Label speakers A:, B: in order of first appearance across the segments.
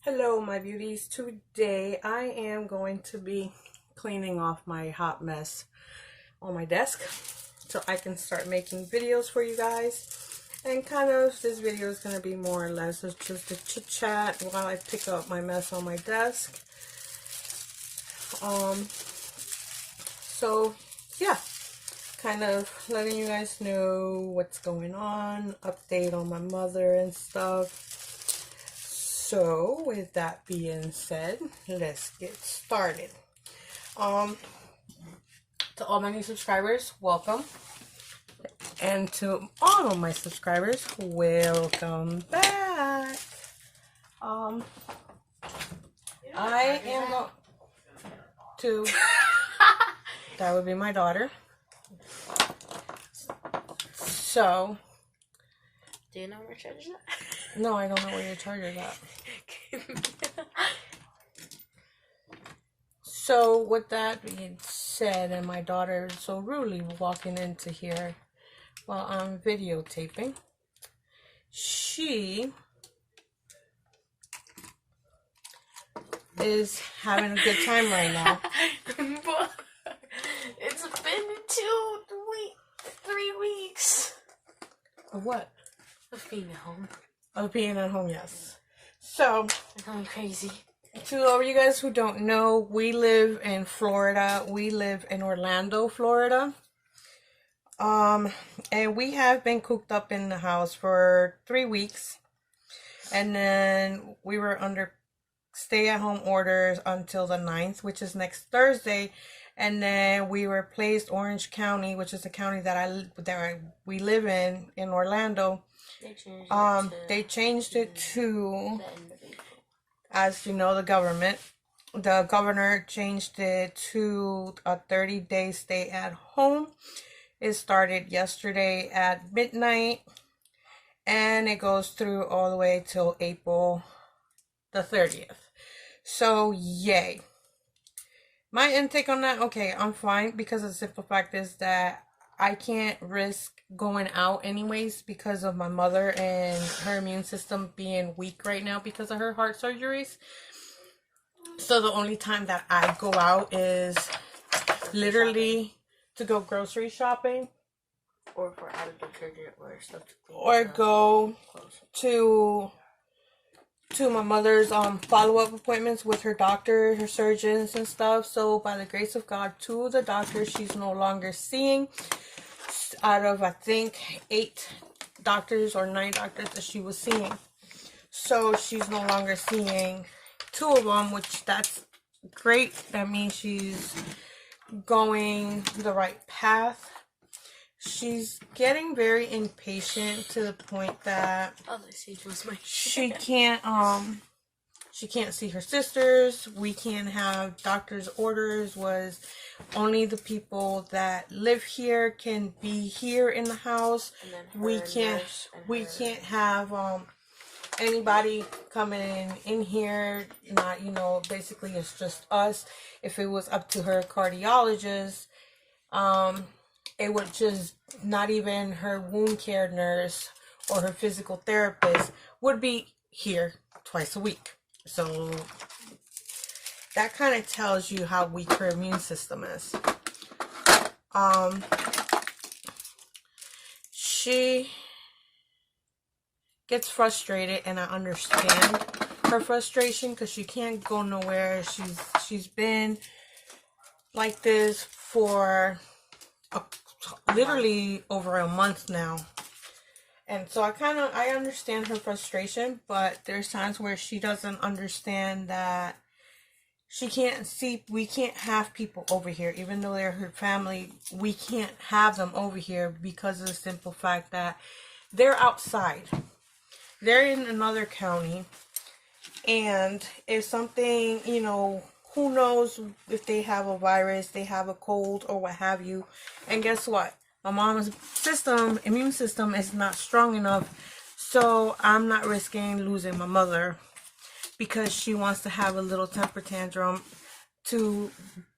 A: Hello, my beauties. Today I am going to be cleaning off my hot mess on my desk so I can start making videos for you guys. And kind of this video is going to be more or less just a chit chat while I pick up my mess on my desk. So yeah, kind of letting you guys know what's going on, update on my mother and stuff. So with that being said, let's get started. To all my new subscribers, welcome. And to all of my subscribers, welcome back. I am going to, that would be my daughter. So,
B: do you know where charger is at?
A: No, I don't know where your charger is at. So with that being said, and my daughter so rudely walking into here while I'm videotaping, she is having a good time right now.
B: It's been 3 weeks.
A: Of what?
B: Of being at home.
A: Of being at home, yes. So,
B: I'm crazy.
A: to all of you guys who don't know, we live in Florida. We live in Orlando, Florida. And we have been cooped up in the house for 3 weeks. And then we were under stay-at-home orders until the 9th, which is next Thursday. And then we were placed Orange County, which is the county that we live in Orlando. They changed it to, as you know, the governor changed it to a 30-day stay at home. It started yesterday at midnight and it goes through all the way till April the 30th. So yay. My intake on that, okay, I'm fine, because the simple fact is that I can't risk going out anyways because of my mother and her immune system being weak right now because of her heart surgeries. So the only time that I go out is literally to go grocery shopping.
B: Or for out of the trigger or stuff.
A: Or go to my mother's follow-up appointments with her doctor, her surgeons and stuff. So by the grace of God, 2 of the doctors she's no longer seeing out of, I think, 8 doctors or 9 doctors that she was seeing. So she's no longer seeing 2 of them, which that's great. That means she's going the right path. She's getting very impatient to the point that she can't see her sisters. We can't have doctor's orders. Was only the people that live here can be here in the house. We can't have anybody coming in here. Not, basically it's just us. If it was up to her cardiologist, it would just, not even her wound care nurse or her physical therapist would be here twice a week. So that kind of tells you how weak her immune system is. She gets frustrated, and I understand her frustration because she can't go nowhere. She's been like this for literally over a month now. And so I understand her frustration, but there's times where she doesn't understand that we can't have people over here. Even though they're her family, we can't have them over here because of the simple fact that they're outside. They're in another county. And if something, who knows if they have a virus, they have a cold or what have you. And guess what? My mom's immune system is not strong enough. So I'm not risking losing my mother because she wants to have a little temper tantrum to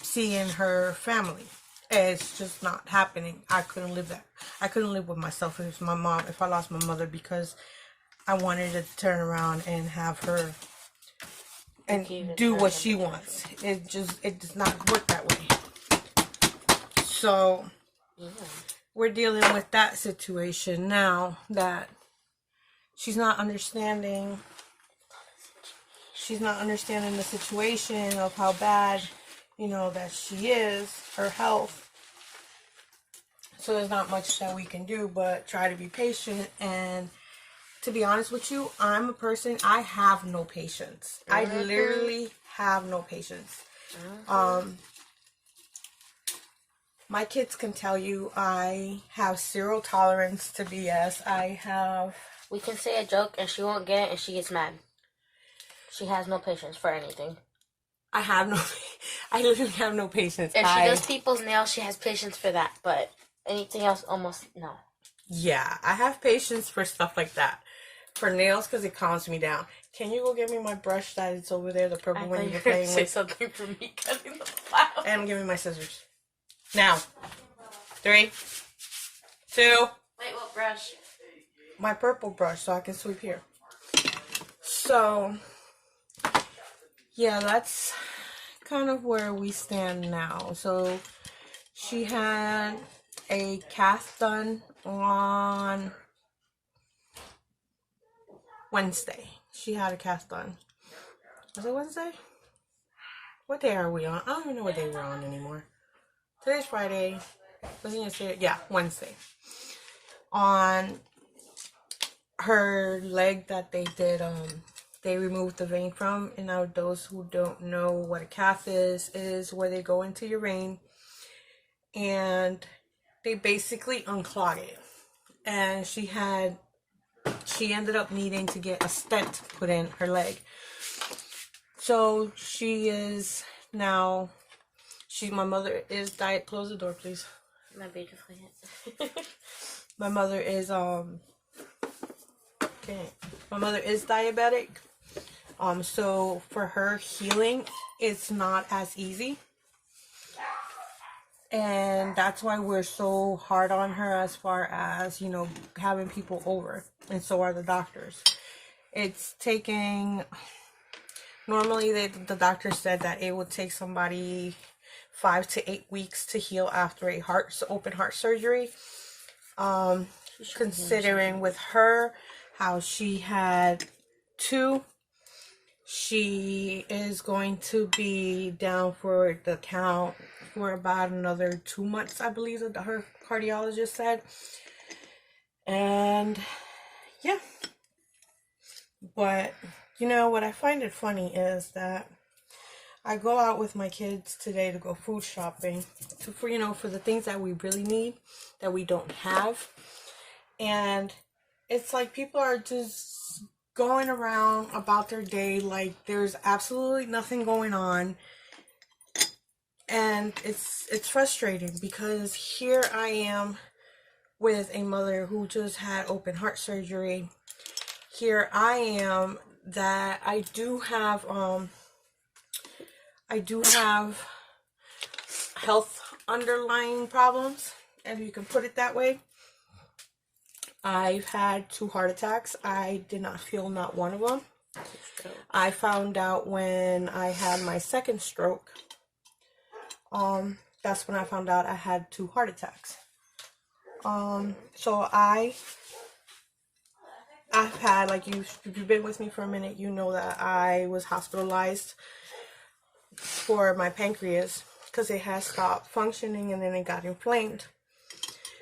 A: seeing her family. It's just not happening. I couldn't live with myself if it was my mom, if I lost my mother, because I wanted to turn around and have her and do what she wants. It does not work that way. So we're dealing with that situation now that she's not understanding. She's not understanding the situation of how bad, that she is, her health. So there's not much that we can do but try to be patient. And to be honest with you, I'm a person, I have no patience. I literally have no patience. My kids can tell you I have zero tolerance to BS.
B: We can say a joke and she won't get it and she gets mad. She has no patience for anything.
A: I literally have no patience.
B: If she does people's nails, she has patience for that. But anything else, almost no.
A: Yeah, I have patience for stuff like that. For nails, because it calms me down. Can you go get me my brush that is over there, the purple one you're playing with?
B: Say something for me cutting the flower.
A: And give me my scissors. Now. 3, 2.
B: Wait, what brush?
A: My purple brush, so I can sweep here. So, yeah, that's kind of where we stand now. So, she had a cast done on Wednesday. She had a cast done. Was it Wednesday? What day are we on? I don't even know what day we're on anymore. Today's Friday. Wasn't yesterday? Yeah, Wednesday. On her leg that they did, they removed the vein from. And now those who don't know what a cath is where they go into your vein and they basically unclog it. And she ended up needing to get a stent put in her leg. So she is now, my mother is close the door please.
B: My beautiful
A: My mother is, my mother is diabetic. So for her healing, it's not as easy. And that's why we're so hard on her as far as, having people over. And so are the doctors. It's taking, normally the doctor said that it would take somebody 5 to 8 weeks to heal after a open heart surgery. Considering with her, how she had 2, she is going to be down for the count for about another 2 months, I believe that her cardiologist said. And yeah, but what I find it funny is that I go out with my kids today to go food shopping for the things that we really need that we don't have. And it's like people are just going around about their day like there's absolutely nothing going on. And it's frustrating because here I am with a mother who just had open heart surgery. Here I am that I do have health underlying problems, if you can put it that way. I've had 2 heart attacks. I did not feel not one of them. I found out when I had my second stroke. That's when I found out I had 2 heart attacks. So I've had, like, if you've been with me for a minute, you know that I was hospitalized for my pancreas because it had stopped functioning and then it got inflamed.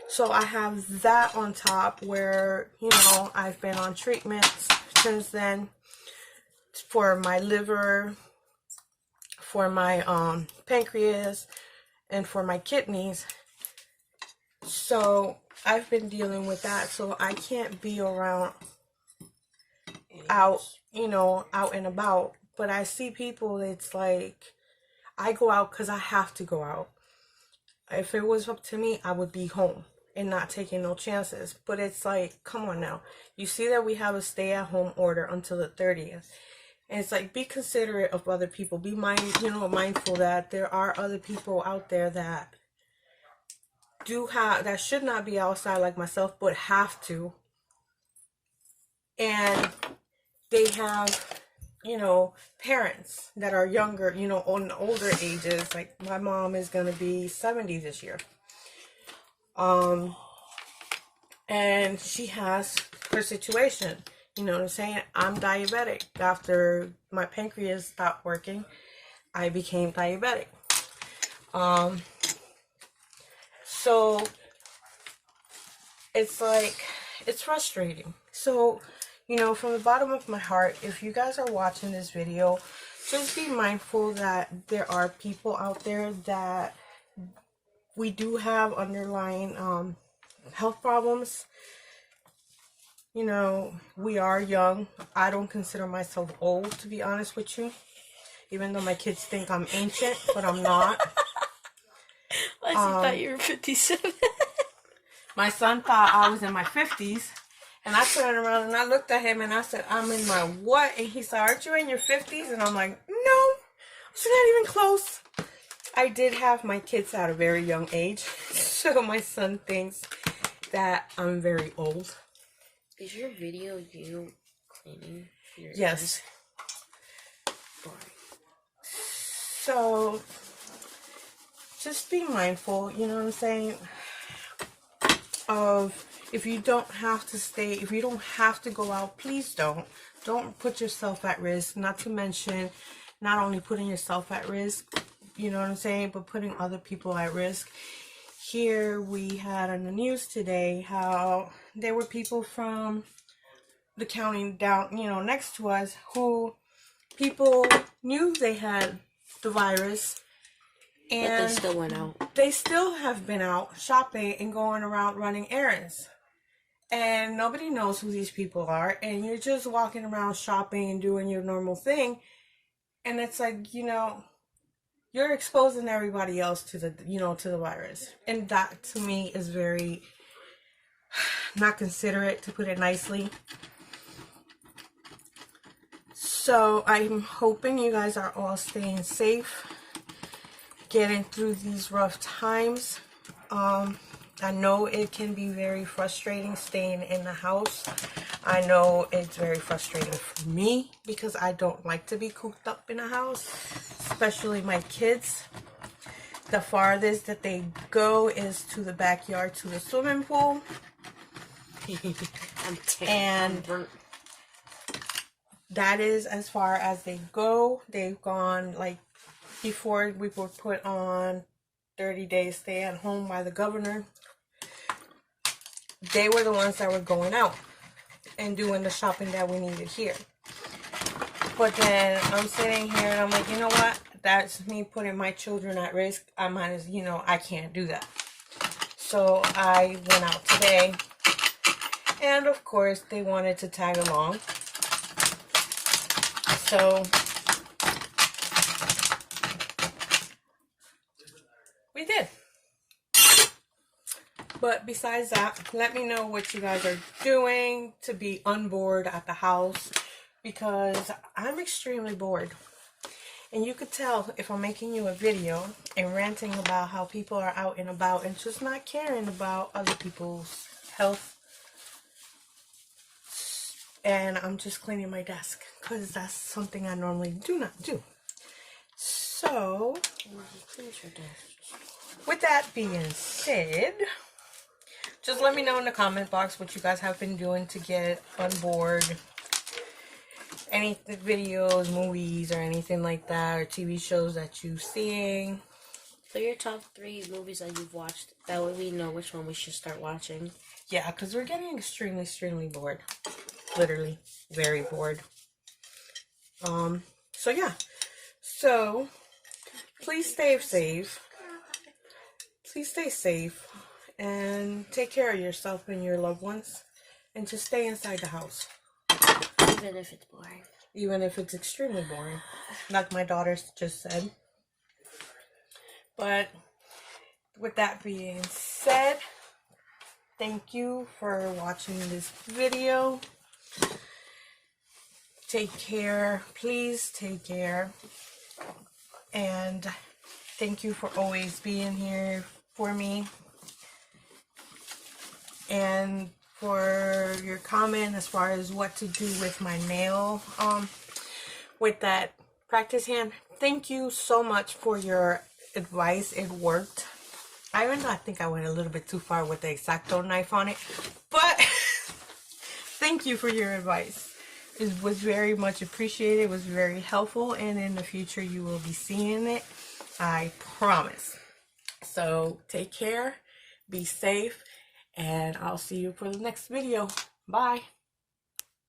A: So I have that on top where, I've been on treatments since then for my liver, for my pancreas, and for my kidneys. So I've been dealing with that. So I can't be around out and about. But I see people, it's like, I go out because I have to go out. If it was up to me, I would be home and not taking no chances. But it's like, come on now. You see that we have a stay-at-home order until the 30th. And it's like, be considerate of other people. Be mindful that there are other people out there that that should not be outside like myself, but have to. And they have parents that are younger, on older ages. Like my mom is gonna be 70 this year. And she has her situation. You know what I'm saying? I'm diabetic. After my pancreas stopped working, I became diabetic. So it's like, it's frustrating. So, from the bottom of my heart, if you guys are watching this video, just be mindful that there are people out there that we do have underlying health problems. We are young. I don't consider myself old, to be honest with you. Even though my kids think I'm ancient, but I'm not.
B: I thought you were 57.
A: My son thought I was in my 50s. And I turned around and I looked at him and I said, I'm in my what? And he said, aren't you in your 50s? And I'm like, no, it's not even close. I did have my kids at a very young age. So my son thinks that I'm very old.
B: Is your video you cleaning your
A: Yes.
B: Boring.
A: So just be mindful, you know what I'm saying, of if you don't have to stay, if you don't have to go out, please don't. Don't put yourself at risk. Not to mention, not only putting yourself at risk, you know what I'm saying, but putting other people at risk. Here we had on the news today how there were people from the county down, next to us, who people knew they had the virus. And
B: but they still went out.
A: They still have been out shopping and going around running errands. And nobody knows who these people are. And you're just walking around shopping and doing your normal thing. And it's like, you're exposing everybody else to the, to the virus. And that, to me, is very not considerate, to put it nicely. So I'm hoping you guys are all staying safe, getting through these rough times. I know it can be very frustrating staying in the house. I know it's very frustrating for me because I don't like to be cooped up in a house, especially my kids. The farthest that they go is to the backyard, to the swimming pool. And that is as far as they go. They've gone, like, before we were put on 30-day stay at home by the governor, they were the ones that were going out and doing the shopping that we needed here. But then I'm sitting here and I'm like, you know what? That's me putting my children at risk. I might as, I can't do that. So I went out today. And of course, they wanted to tag along. So we did. But besides that, let me know what you guys are doing to be unbored at the house, because I'm extremely bored. And you could tell if I'm making you a video and ranting about how people are out and about and just not caring about other people's health. And I'm just cleaning my desk because that's something I normally do not do. So, with that being said, just let me know in the comment box what you guys have been doing to get on board. Any videos, movies, or anything like that, or TV shows that you're seeing.
B: Put your top 3 movies that you've watched. That way we know which one we should start watching.
A: Yeah, because we're getting extremely, extremely bored. Literally, very bored. So yeah. So, please stay safe. Please stay safe. And take care of yourself and your loved ones. And just stay inside the house.
B: Even if it's boring.
A: Even if it's extremely boring. Like my daughter just said. But with that being said, thank you for watching this video. Take care. Please take care. And thank you for always being here for me. And for your comment as far as what to do with my nail with that practice hand. Thank you so much for your advice. It worked. Even though I think I went a little bit too far with the X-Acto knife on it, but thank you for your advice. It was very much appreciated. It was very helpful, and in the future you will be seeing it. I promise. So take care, be safe, and I'll see you for the next video. Bye.